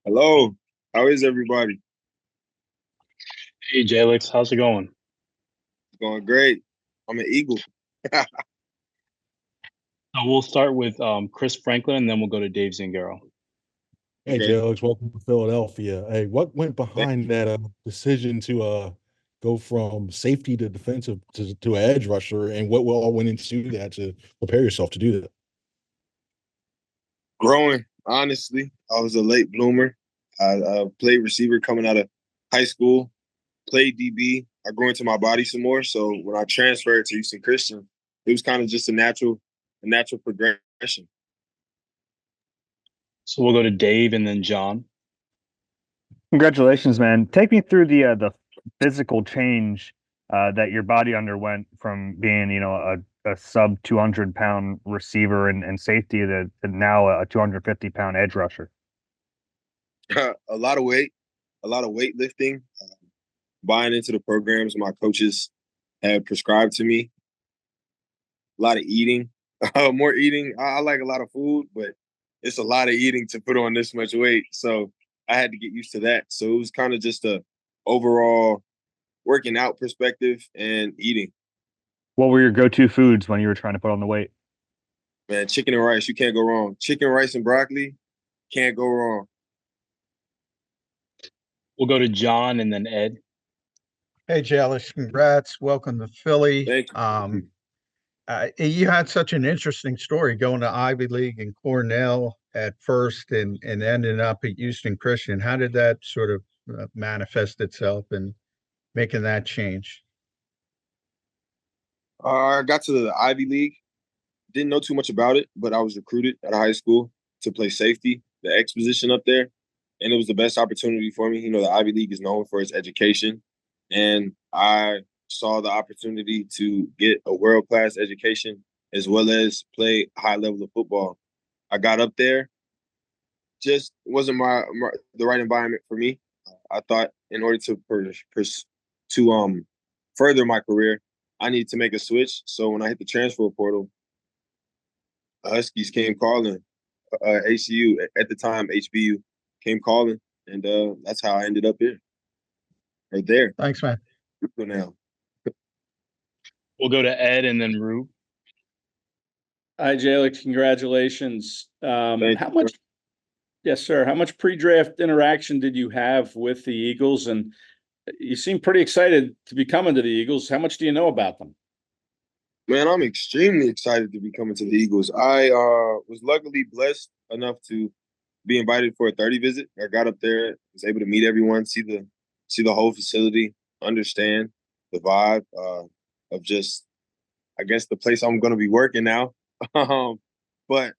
Hello. How is everybody? Hey, Jalyx, how's it going? It's going great. I'm an Eagle. So we'll start with Chris Franklin, and then we'll go to Dave Zingaro. Hey, Okay. Jalyx, welcome to Philadelphia. Hey, what went Thank behind you. that decision to go from safety to defensive to an edge rusher, and what all went into that to prepare yourself to do that? Growing, honestly. I was a late bloomer. I played receiver coming out of high school, played DB. I grew into my body some more. So when I transferred to Houston Christian, it was kind of just a natural progression. So we'll go to Dave and then John. Congratulations, man. Take me through the physical change that your body underwent from being, a sub 200-pound receiver and safety to now a 250-pound edge rusher. A lot of weight, a lot of weightlifting, buying into the programs my coaches had prescribed to me, a lot of eating, more eating. I like a lot of food, but it's a lot of eating to put on this much weight. So I had to get used to that. So it was kind of just a overall working out perspective and eating. What were your go-to foods when you were trying to put on the weight? Man, chicken and rice, you can't go wrong. Chicken, rice, and broccoli, can't go wrong. We'll go to John and then Ed. Hey, Jalyx, congrats. Welcome to Philly. Thank you. You had such an interesting story going to Ivy League and Cornell at first and ending up at Houston Christian. How did that sort of manifest itself in making that change? I got to the Ivy League. Didn't know too much about it, but I was recruited at a high school to play safety, the X position up there. And it was the best opportunity for me. The Ivy League is known for its education. And I saw the opportunity to get a world-class education as well as play high level of football. I got up there, just wasn't my the right environment for me. I thought in order to further my career, I needed to make a switch. So when I hit the transfer portal, Huskies came calling, HCU at the time, HBU came calling, and that's how I ended up here or there. Thanks, man. So now, We'll go to Ed and then Rube. Hi, Jalyx. Congratulations. thank How you. much, yes, sir. How much pre-draft interaction did you have with the Eagles? And you seem pretty excited to be coming to the Eagles. How much do you know about them? Man, I'm extremely excited to be coming to the Eagles. I was luckily blessed enough to be invited for a 30 visit. I got up there, was able to meet everyone, see the whole facility, understand the vibe of just, I guess, the place I'm going to be working now. But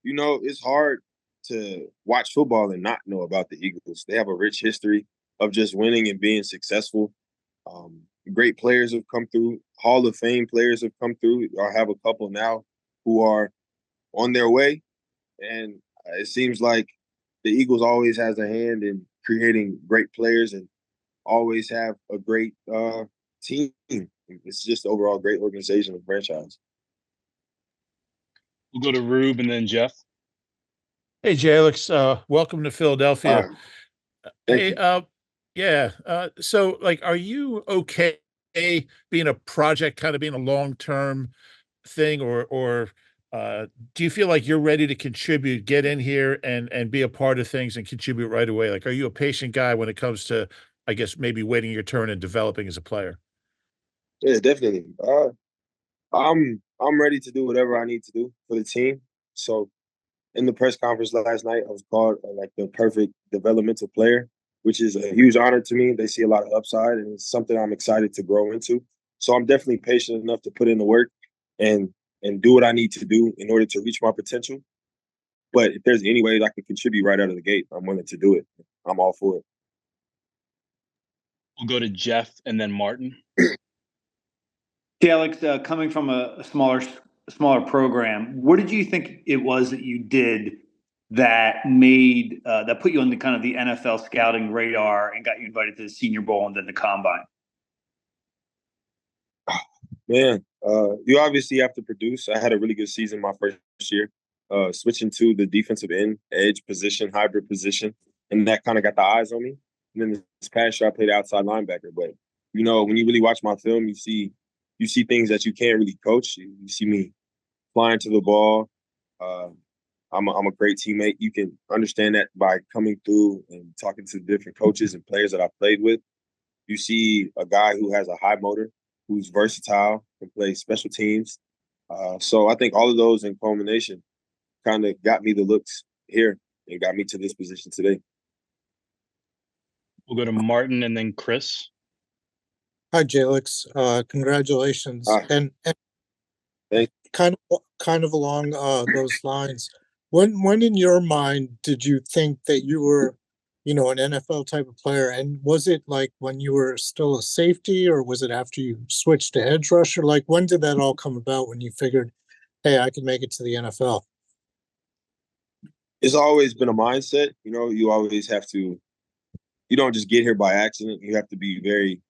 it's hard to watch football and not know about the Eagles. They have a rich history of just winning and being successful. Um, Great players have come through. Hall of Fame players have come through. I have a couple now who are on their way, and it seems like the Eagles always has a hand in creating great players and always have a great team. It's just overall great organization and franchise. We'll go to Rube and then Jeff. Hey, Jalyx, welcome to All Philadelphia. right, thank Hey, you. yeah. So like, are you okay being a project, kind of being a long-term thing, or do you feel like you're ready to contribute, get in here and be a part of things and contribute right away? Like, are you a patient guy when it comes to, I guess, maybe waiting your turn and developing as a player? Yeah, definitely. I'm ready to do whatever I need to do for the team. So in the press conference last night, I was called like the perfect developmental player, which is a huge honor to me. They see a lot of upside, and it's something I'm excited to grow into. So I'm definitely patient enough to put in the work and and do what I need to do in order to reach my potential. But if there's any way that I can contribute right out of the gate, I'm willing to do it. I'm all for it. We'll go to Jeff and then Martin. Alex, coming from a smaller program, what did you think it was that you did that put you on the kind of the NFL scouting radar and got you invited to the Senior Bowl and then the Combine? Man, you obviously have to produce. I had a really good season my first year. Switching to the defensive end, edge position, hybrid position, and that kind of got the eyes on me. And then this past year, I played outside linebacker. But when you really watch my film, you see things that you can't really coach. You see me flying to the ball. I'm a great teammate. You can understand that by coming through and talking to different coaches and players that I've played with. You see a guy who has a high motor, who's versatile, can play special teams. So I think all of those in culmination kind of got me the looks here and got me to this position today. We'll go to Martin and then Chris. Hi, Jalyx. Congratulations. And Thank kind of along those lines, when in your mind did you think that you were, an NFL type of player? And was it like when you were still a safety, or was it after you switched to edge rusher? Like, when did that all come about when you figured, hey, I can make it to the NFL? It's always been a mindset. You always have to, you don't just get here by accident. You have to be very,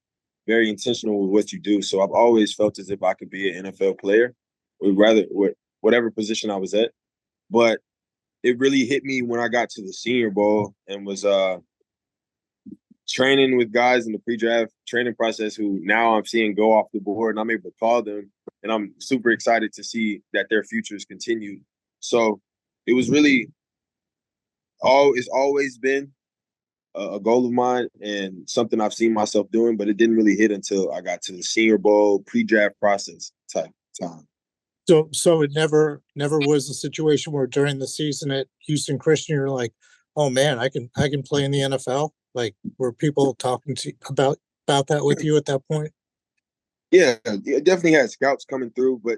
very intentional with what you do. So I've always felt as if I could be an NFL player, or rather, whatever position I was at. But it really hit me when I got to the Senior Bowl and was training with guys in the pre-draft training process who now I'm seeing go off the board, and I'm able to call them, and I'm super excited to see that their futures continue. So it was really it's always been a goal of mine and something I've seen myself doing, but it didn't really hit until I got to the Senior Bowl pre-draft process type time. So it never was a situation where during the season at Houston Christian you're like, oh man, I can play in the NFL. Like, were people talking to about that with you at that point? Yeah, it definitely had scouts coming through, but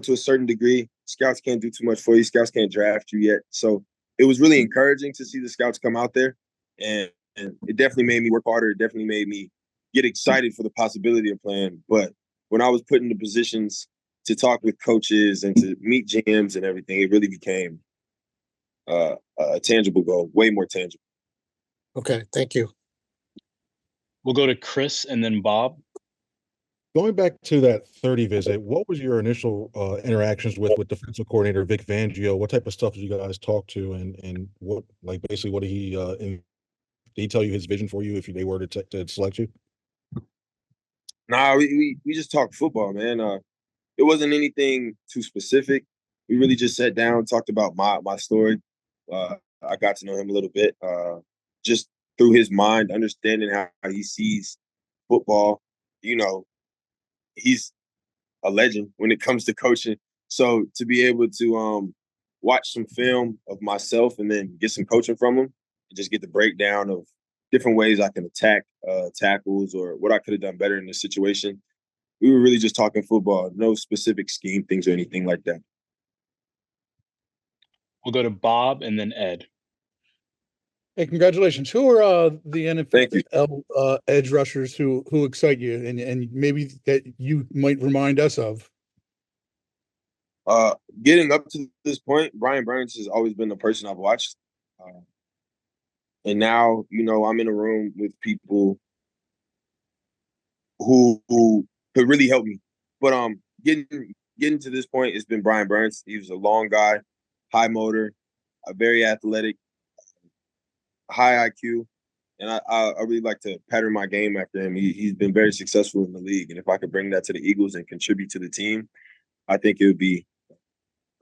to a certain degree, scouts can't do too much for you. Scouts can't draft you yet. So it was really encouraging to see the scouts come out there, and it definitely made me work harder. It definitely made me get excited for the possibility of playing. But when I was put in the positions to talk with coaches and to meet GMs and everything, it really became a tangible goal, way more tangible. Okay, thank you. We'll go to Chris and then Bob. Going back to that 30 visit, what was your initial interactions with defensive coordinator Vic Fangio? What type of stuff did you guys talk to, and what, like, basically what did did he tell you his vision for you if they were to select you? Nah, we just talked football, man. It wasn't anything too specific. We really just sat down, talked about my story. I got to know him a little bit, just through his mind, understanding how he sees football. He's a legend when it comes to coaching. So to be able to watch some film of myself and then get some coaching from him and just get the breakdown of different ways I can attack tackles or what I could have done better in this situation. We were really just talking football, no specific scheme things or anything like that. We'll go to Bob and then Ed. Hey, congratulations. Who are the Thank you. NFL edge rushers who excite you and maybe that you might remind us of? Getting up to this point, Brian Burns has always been the person I've watched. And now, I'm in a room with people who could really help me. But getting to this point, it's been Brian Burns. He was a long guy, high motor, very athletic, high IQ, and I really like to pattern my game after him. He's been very successful in the league, and if I could bring that to the Eagles and contribute to the team, I think it would be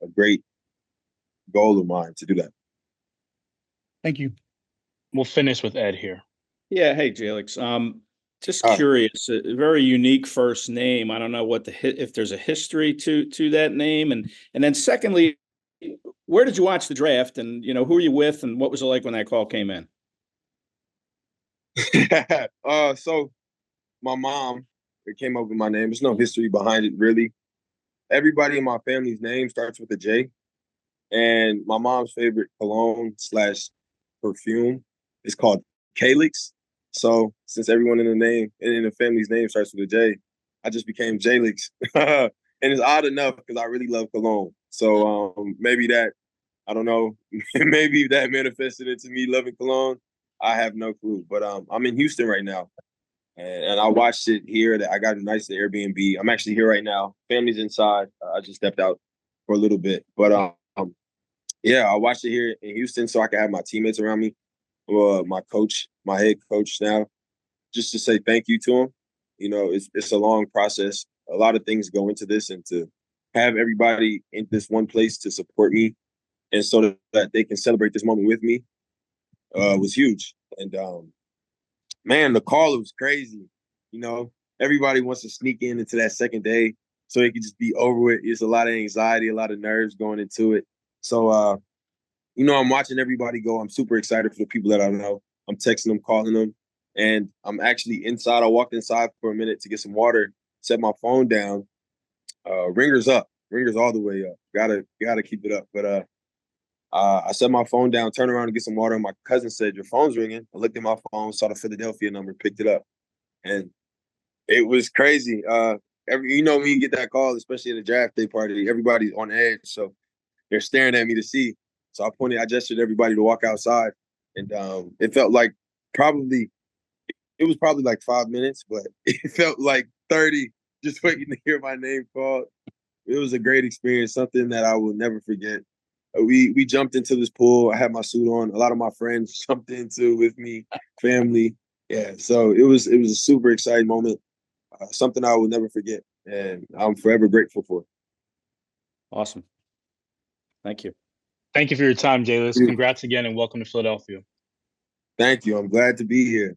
a great goal of mine to do that. Thank you. We'll finish with Ed here. Yeah. Hey, Jalyx. Just curious, a very unique first name. I don't know if there's a history to that name, and then secondly, where did you watch the draft, and who were you with, and what was it like when that call came in? So my mom, it came up with my name. There's no history behind it, really. Everybody in my family's name starts with a J, and my mom's favorite cologne / perfume is called Jalyx. So since everyone in the family's name starts with a J, I just became Jalyx. And it's odd enough because I really love cologne. So maybe that, I don't know, maybe that manifested into me loving cologne. I have no clue. But I'm in Houston right now. And I watched it here. That I got a nice Airbnb. I'm actually here right now. Family's inside. I just stepped out for a little bit. But yeah, I watched it here in Houston so I can have my teammates around me. my coach, my head coach now, just to say thank you to him. You know, it's a long process. A lot of things go into this, and to have everybody in this one place to support me, and so that they can celebrate this moment with me, was huge. And man, the call was crazy. You know, everybody wants to sneak into that second day so it can just be over with. It's a lot of anxiety, a lot of nerves going into it. So, you know, I'm watching everybody go. I'm super excited for the people that I know. I'm texting them, calling them, and I'm actually inside. I walked inside for a minute to get some water, set my phone down. Ringer's up, ringer's all the way up. Gotta keep it up. But I set my phone down, turned around to get some water, and my cousin said, "Your phone's ringing." I looked at my phone, saw the Philadelphia number, picked it up, and it was crazy. You know me, you get that call, especially at a draft day party. Everybody's on edge, so they're staring at me to see. So I gestured everybody to walk outside, and it felt like it was probably like 5 minutes, but it felt like 30 just waiting to hear my name called. It was a great experience, something that I will never forget. We jumped into this pool. I had my suit on. A lot of my friends jumped into with me, family. Yeah, so it was a super exciting moment, something I will never forget, and I'm forever grateful for. Awesome. Thank you. Thank you for your time, Jalyx. Congrats again and welcome to Philadelphia. Thank you. I'm glad to be here.